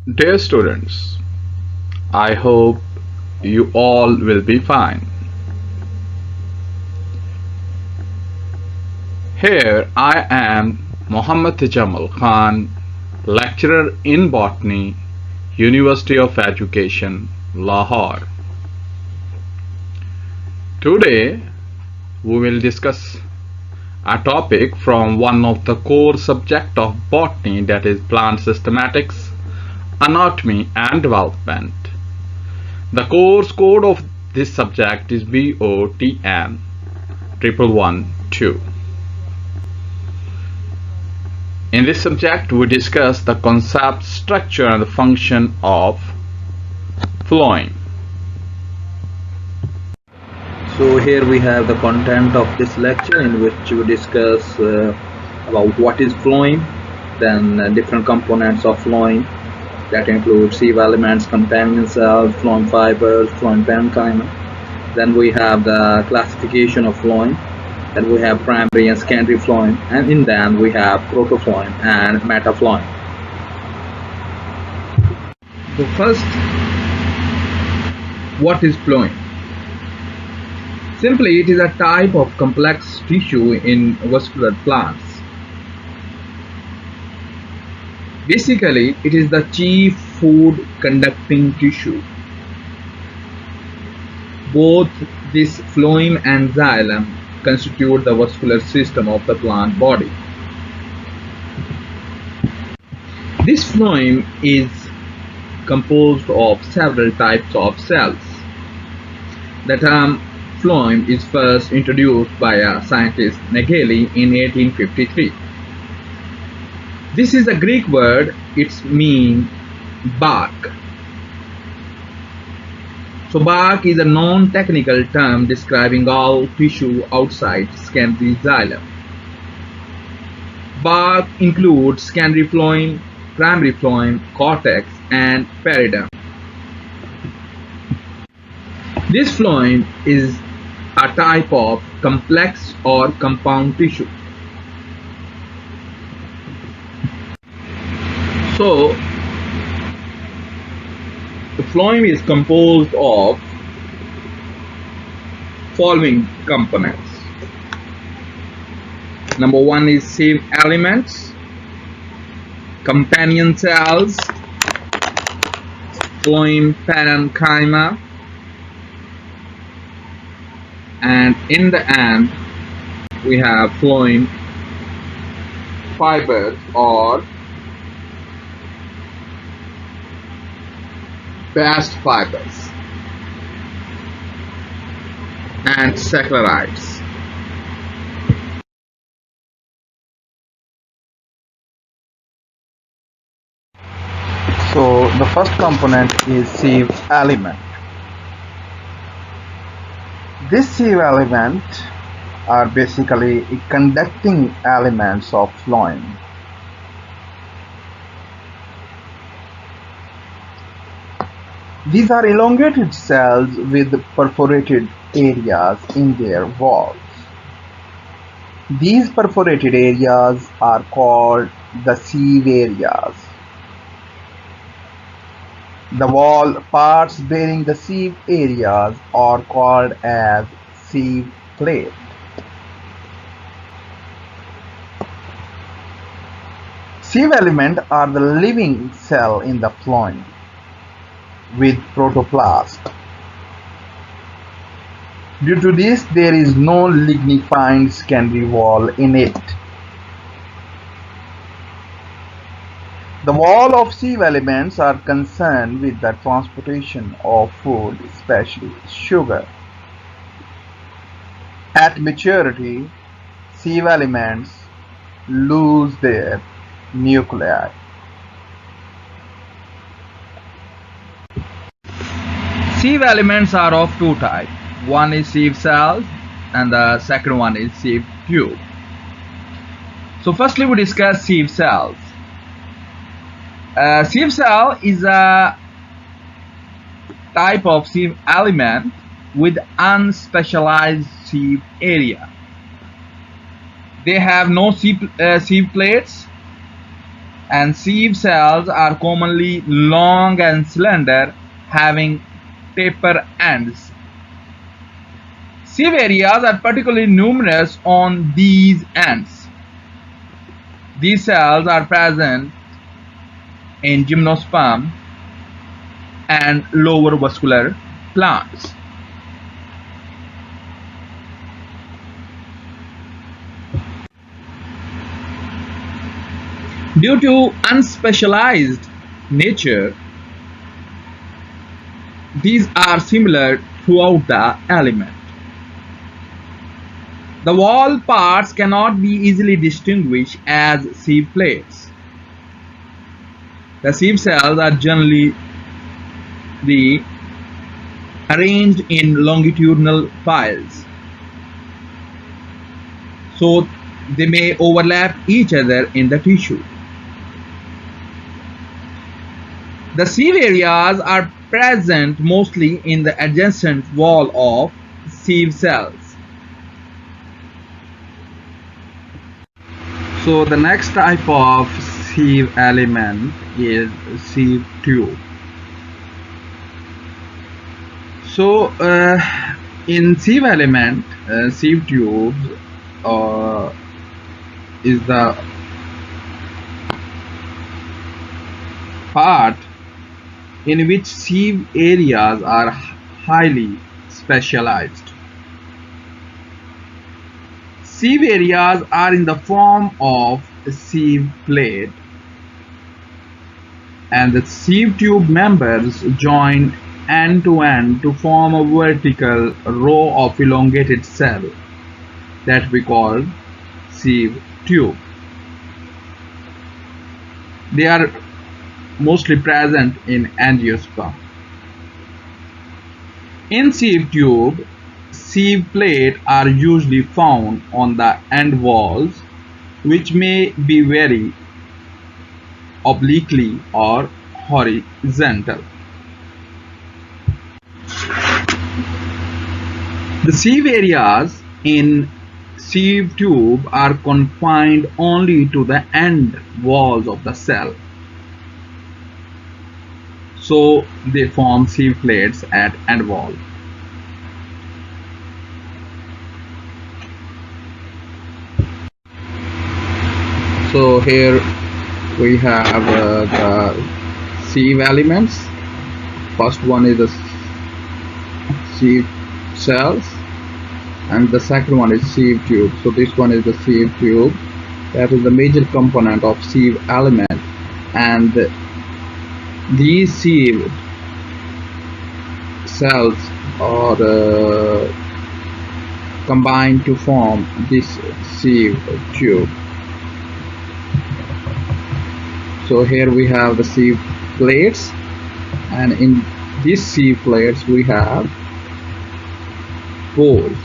Dear students, I hope you all will be fine. Here I am, Mohammad Jamal Khan, lecturer in botany, University of Education, Lahore. Today we will discuss a topic from one of the core subjects of botany, that is plant systematics, anatomy and development. The course code of this subject is BOTN 1112. In this subject we discuss the concept, structure and the function of phloem. So here we have the content of this lecture, in which we discuss about what is phloem, then different components of phloem, that include sieve elements, companion cells, phloem fibers, phloem parenchyma. Then we have the classification of phloem, then we have primary and secondary phloem, and in them we have protophlloem and metaphlloem. So first, what is phloem? Simply, it is a type of complex tissue in vascular plants. Basically, it is the chief food conducting tissue. Both this phloem and xylem constitute the vascular system of the plant body. This phloem is composed of several types of cells. The term phloem is first introduced by a scientist, Nageli, in 1853. This is a Greek word, it means bark. So bark is a non-technical term describing all tissue outside secondary xylem. Bark includes secondary phloem, primary phloem, cortex and periderm. This phloem is a type of complex or compound tissue. So, the phloem is composed of following components. Number one is sieve elements, companion cells, phloem parenchyma, and in the end we have phloem fibers or bast fibers and saccharides. So the first component is sieve element. This sieve element are basically conducting elements of phloem. These are elongated cells with perforated areas in their walls. These perforated areas are called the sieve areas. The wall parts bearing the sieve areas are called as sieve plate. Sieve element are the living cell in the phloem with protoplast. Due to this, there is no lignified secondary wall in it. The wall of sieve elements are concerned with the transportation of food, especially sugar. At maturity, sieve elements lose their nuclei. Sieve elements are of two types. One is sieve cells and the second one is sieve tube. So firstly we discuss sieve cells. Sieve cell is a type of sieve element with unspecialized sieve area. They have no sieve plates and sieve cells are commonly long and slender, having taper ends. Sieve areas are particularly numerous on these ends. These cells are present in gymnosperm and lower vascular plants. Due to unspecialized nature, these are similar throughout the element. The wall parts cannot be easily distinguished as sieve plates. The sieve cells are generally arranged in longitudinal piles, so they may overlap each other in the tissue. The sieve areas are present mostly in the adjacent wall of sieve cells. So the next type of sieve element is sieve tube. So in sieve element, sieve tubes is the part in which sieve areas are highly specialized. Sieve areas are in the form of a sieve plate, and the sieve tube members join end to end to form a vertical row of elongated cell that we call sieve tube. They are mostly present in angiosperm. In sieve tube, sieve plate are usually found on the end walls, which may be very obliquely or horizontal. The sieve areas in sieve tube are confined only to the end walls of the cell, so they form sieve plates at end wall. So here we have the sieve elements. First one is the sieve cells, and the second one is sieve tube. So this one is the sieve tube, that is the major component of sieve element, and these sieve cells are combined to form this sieve tube. So here we have the sieve plates, and in these sieve plates we have pores,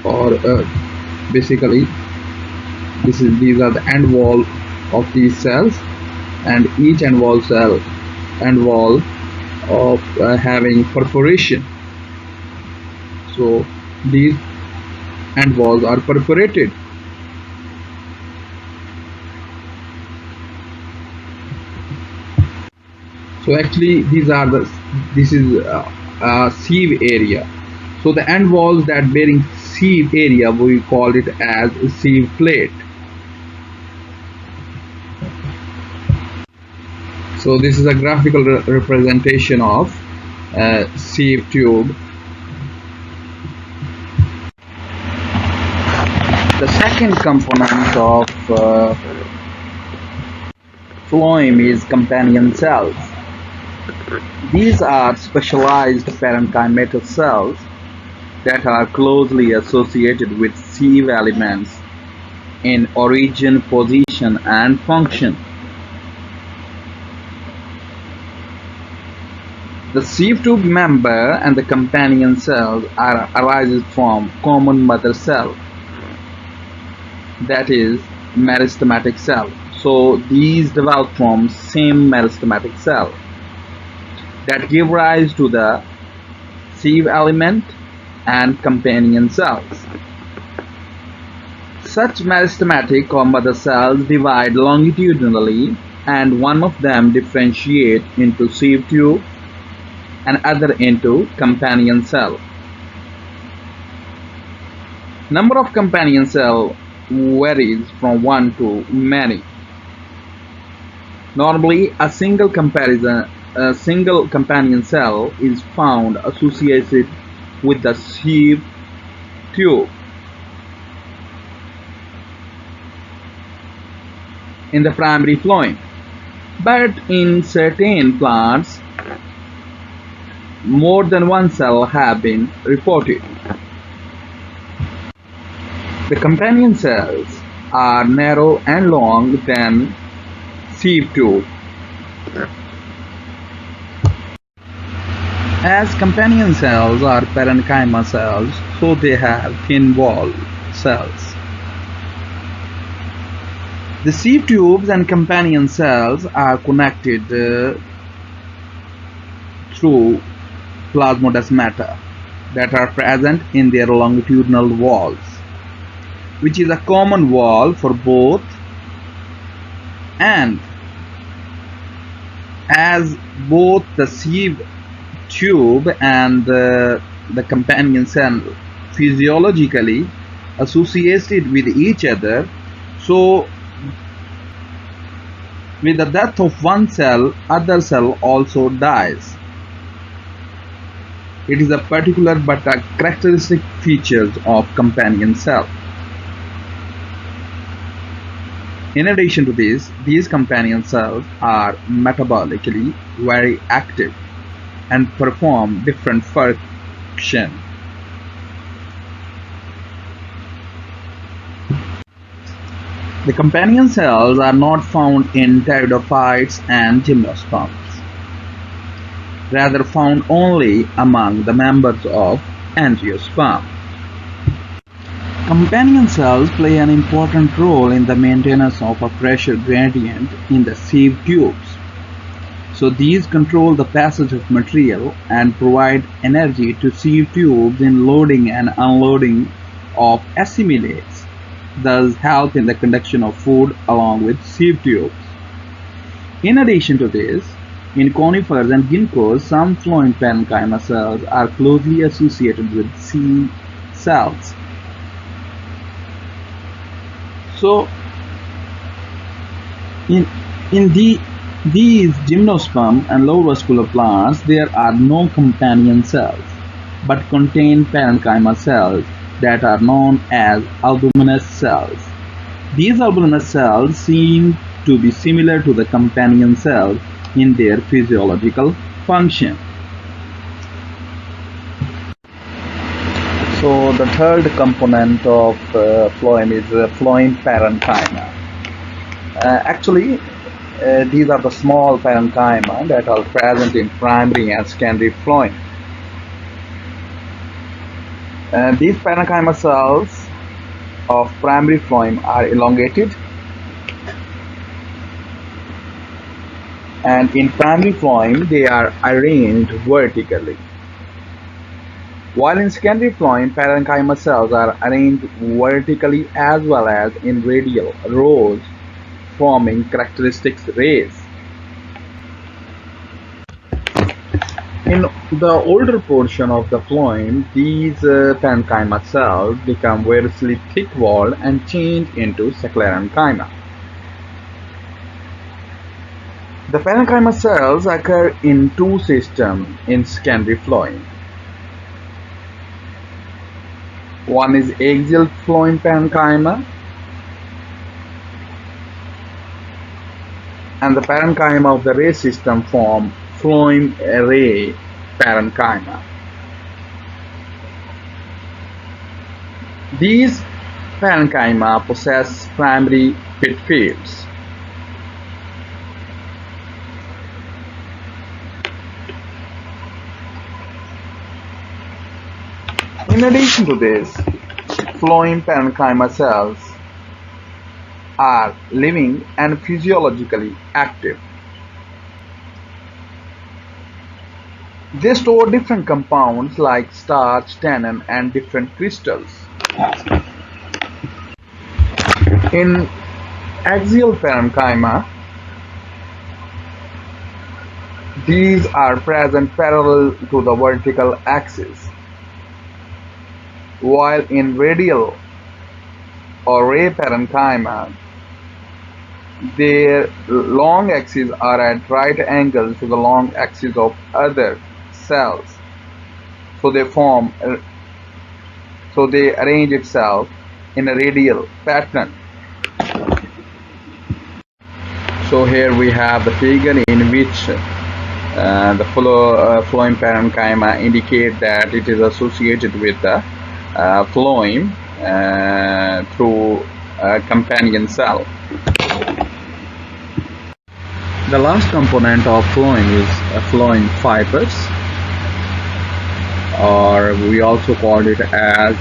or basically these are the end wall of these cells, and each end wall of having perforation. So these end walls are perforated. So actually this is a sieve area. So the end walls that bearing sieve area, we call it as sieve plate. So this is a graphical representation of sieve tube. The second component of phloem is companion cells. These are specialized parenchymatous cells that are closely associated with sieve elements in origin, position, and function. The sieve tube member and the companion cells arises from common mother cell, that is meristematic cell. So these develop from same meristematic cell that give rise to the sieve element and companion cells. Such meristematic or mother cells divide longitudinally, and one of them differentiate into sieve tube and other into companion cell. Number of companion cell varies from 1 to many. Normally, a single companion cell is found associated with the sieve tube. In the primary phloem, but in certain plants, more than one cell have been reported. The companion cells are narrow and long than sieve tube. As companion cells are parenchyma cells, so they have thin wall cells. The sieve tubes and companion cells are connected through plasmodesmata that are present in their longitudinal walls, which is a common wall for both, and as both the sieve tube and the companion cell physiologically associated with each other, so with the death of one cell, other cell also dies. It is a particular but a characteristic feature of companion cell. In addition to this, these companion cells are metabolically very active and perform different functions. The companion cells are not found in pteridophytes and gymnosperms, rather found only among the members of angiosperm. Companion cells play an important role in the maintenance of a pressure gradient in the sieve tubes. So these control the passage of material and provide energy to sieve tubes in loading and unloading of assimilates, thus help in the conduction of food along with sieve tubes. In addition to this, in conifers and ginkgos, some phloem parenchyma cells are closely associated with sieve cells. So, in these gymnosperm and low vascular plants, there are no companion cells, but contain parenchyma cells that are known as albuminous cells. These albuminous cells seem to be similar to the companion cells in their physiological function. So the third component of phloem is phloem parenchyma. Actually, these are the small parenchyma that are present in primary and secondary phloem. These parenchyma cells of primary phloem are elongated, and in primary phloem they are arranged vertically, while in secondary phloem parenchyma cells are arranged vertically as well as in radial rows, forming characteristic rays. In the older portion of the phloem, these parenchyma cells become variously thick-walled and change into sclerenchyma. The parenchyma cells occur in two systems in secondary phloem. One is axial phloem parenchyma, and the parenchyma of the ray system form phloem ray parenchyma. These parenchyma possess primary pit fields. In addition to this, phloem parenchyma cells are living and physiologically active. They store different compounds like starch, tannin, and different crystals. In axial parenchyma, these are present parallel to the vertical axis, while in radial or ray parenchyma, their long axes are at right angles to the long axis of other cells. So they arrange itself in a radial pattern. So here we have the figure in which the phloem parenchyma indicate that it is associated with the phloem through a companion cell. The last component of phloem is phloem fibers, or we also call it as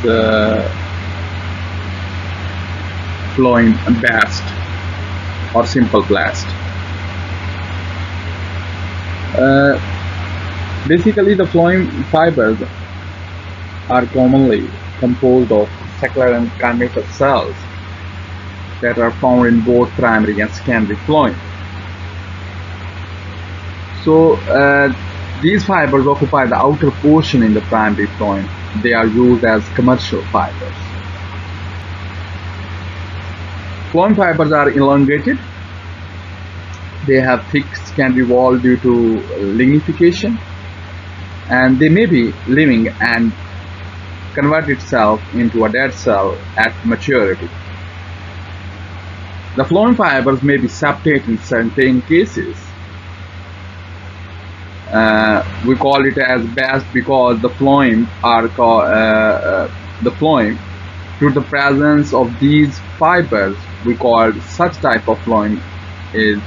phloem bast or simple blast. Basically, the phloem fibers are commonly composed of secular and chimerical cells that are found in both primary and secondary phloem. So these fibers occupy the outer portion in the primary phloem. They are used as commercial fibers. Phloem fibers are elongated. They have thick secondary wall due to lignification, and they may be living and convert itself into a dead cell at maturity. The phloem fibers may be septate in certain cases. We call it as bast because the phloem are due to the presence of these fibers, we call such type of phloem is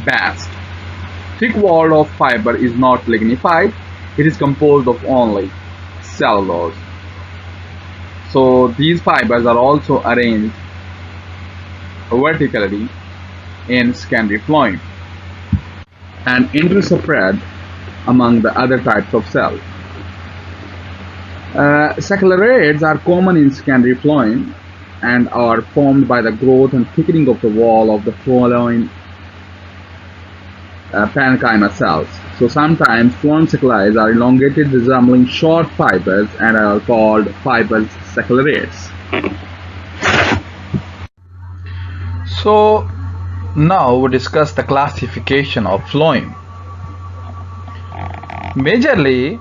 bast. Thick wall of fiber is not lignified. It is composed of only cellulose. So these fibers are also arranged vertically in secondary phloem and interspread among the other types of cells. Secularoids are common in secondary phloem and are formed by the growth and thickening of the wall of the phloem parenchyma cells. So sometimes phloem seculae are elongated, resembling short fibers, and are called fibers secularoids. So now we discuss the classification of phloem. Majorly,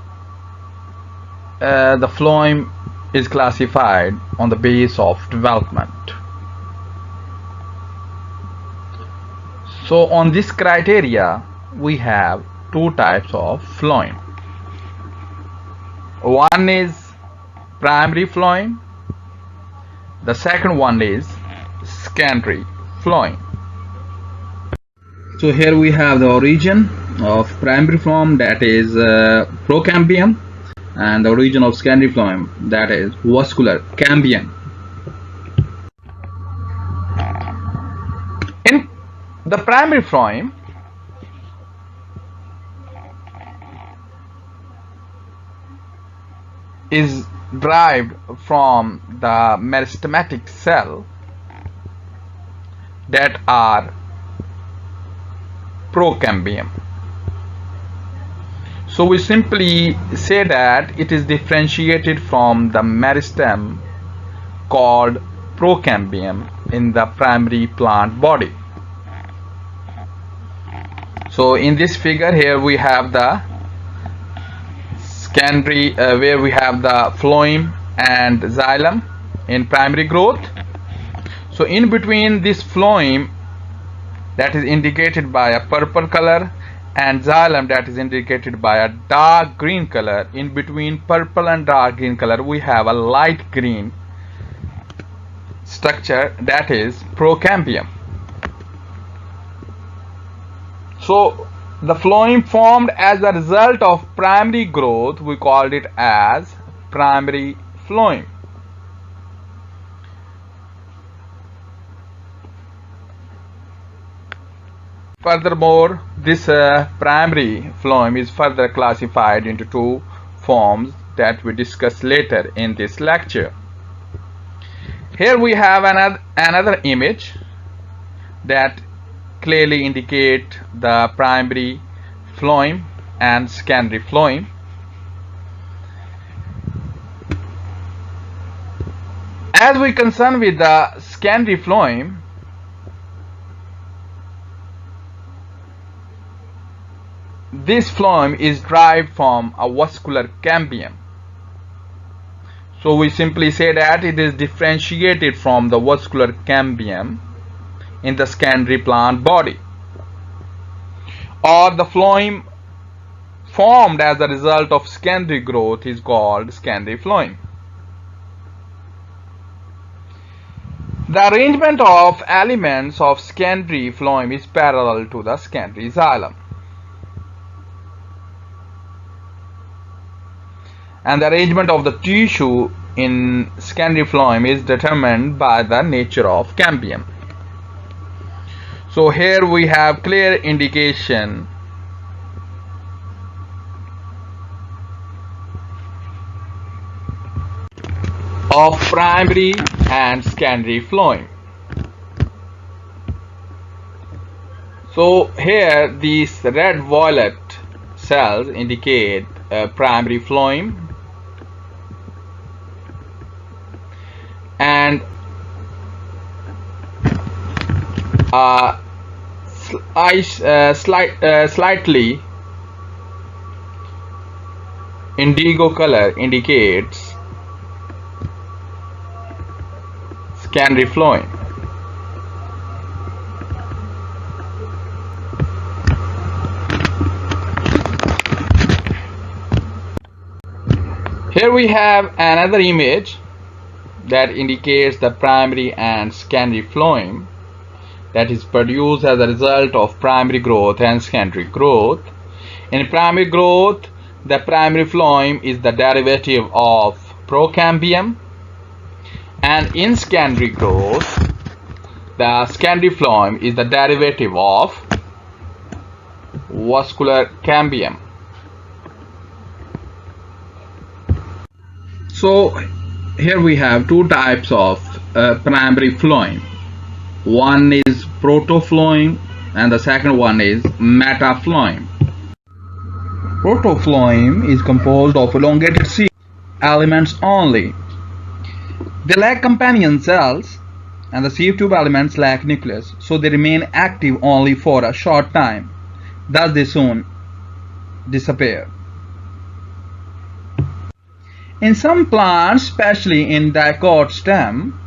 the phloem is classified on the basis of development. So on this criteria, we have two types of phloem. One is primary phloem. The second one is secondary phloem. So here we have the origin of primary phloem, that is procambium, and the origin of secondary phloem, that is vascular cambium. In the primary phloem, is derived from the meristematic cell that are procambium. So we simply say that it is differentiated from the meristem called procambium in the primary plant body. So in this figure here we have the secondary where we have the phloem and xylem in primary growth. So in between this phloem, that is indicated by a purple color, and xylem, that is indicated by a dark green color. In between purple and dark green color we have a light green structure, that is procambium. So the phloem formed as a result of primary growth, we called it as primary phloem. Furthermore, this primary phloem is further classified into two forms that we discuss later in this lecture. Here we have another image that clearly indicate the primary phloem and secondary phloem. As we concern with the secondary phloem, this phloem is derived from a vascular cambium. So we simply say that it is differentiated from the vascular cambium in the secondary plant body, or the phloem formed as a result of secondary growth is called secondary phloem. The arrangement of elements of secondary phloem is parallel to the secondary xylem, and the arrangement of the tissue in secondary phloem is determined by the nature of cambium. So here we have clear indication of primary and secondary phloem. So here these red violet cells indicate primary phloem, and slightly indigo color indicates secondary phloem. Here we have another image that indicates the primary and secondary phloem that is produced as a result of primary growth and secondary growth. In primary growth, the primary phloem is the derivative of procambium, and in secondary growth, the secondary phloem is the derivative of vascular cambium. So here we have two types of primary phloem. One is protophlloem and the second one is metaphlloem. Protophlloem is composed of elongated sieve elements only. They lack companion cells, and the sieve tube elements lack nucleus, so they remain active only for a short time. Thus they soon disappear. In some plants, especially in dicot stem,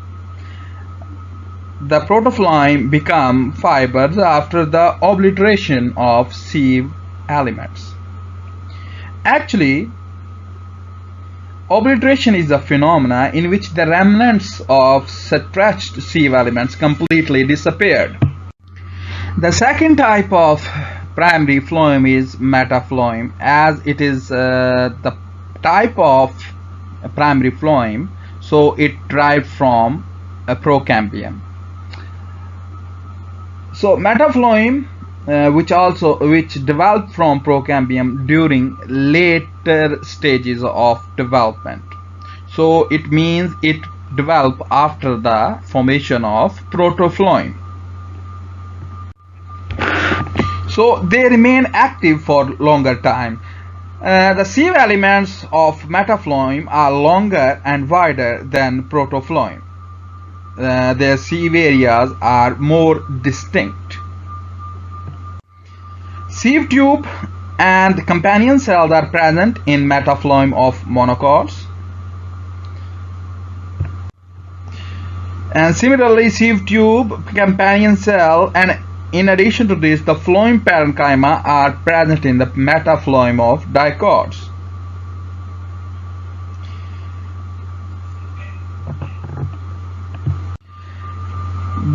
the protophlloem become fibers after the obliteration of sieve elements. Actually, obliteration is a phenomena in which the remnants of stretched sieve elements completely disappeared. The second type of primary phloem is metaphlloem, as it is the type of primary phloem, so it derived from a procambium. So metaphlloem, which developed from procambium during later stages of development. So it means it developed after the formation of protophlloem. So they remain active for longer time. The sieve elements of metaphlloem are longer and wider than protophlloem. Their sieve areas are more distinct. Sieve tube and companion cells are present in metaphlloem of monocots. And similarly, sieve tube, companion cell, and in addition to this, the phloem parenchyma are present in the metaphlloem of dicots.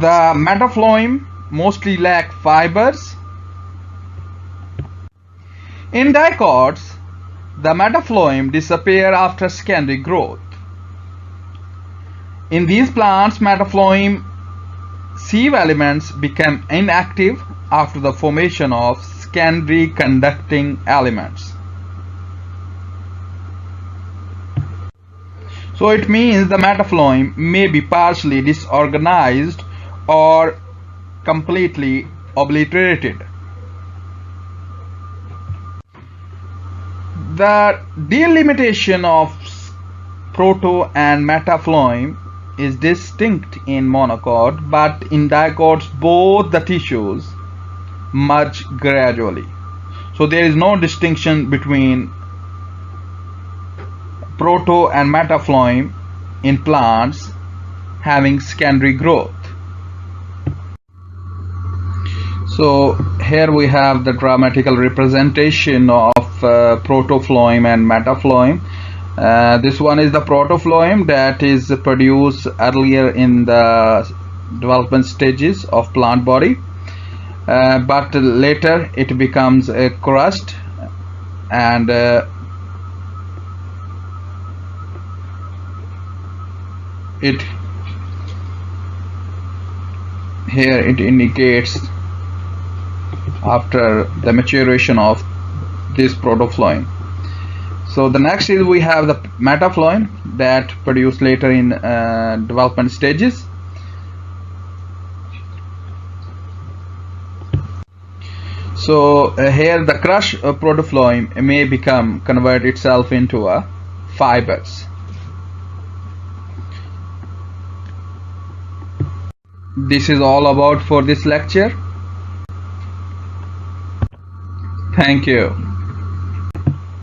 The metaphlloem mostly lack fibers. In dicots, the metaphlloem disappear after secondary growth. In these plants, metaphlloem sieve elements become inactive after the formation of secondary conducting elements. So it means the metaphlloem may be partially disorganized or completely obliterated. The delimitation of proto and metaphloem is distinct in monocot, but in dicots both the tissues merge gradually. So there is no distinction between proto and metaphloem in plants having secondary growth. So here we have the grammatical representation of protophlloem and metaphloem. This one is the protophlloem that is produced earlier in the development stages of plant body, but later it becomes a crust, and here it indicates after the maturation of this protophlloem. So the next is we have the metaphloem that produced later in development stages. So here the crushed protophlloem may convert itself into a fibers. This is all about for this lecture. Thank you.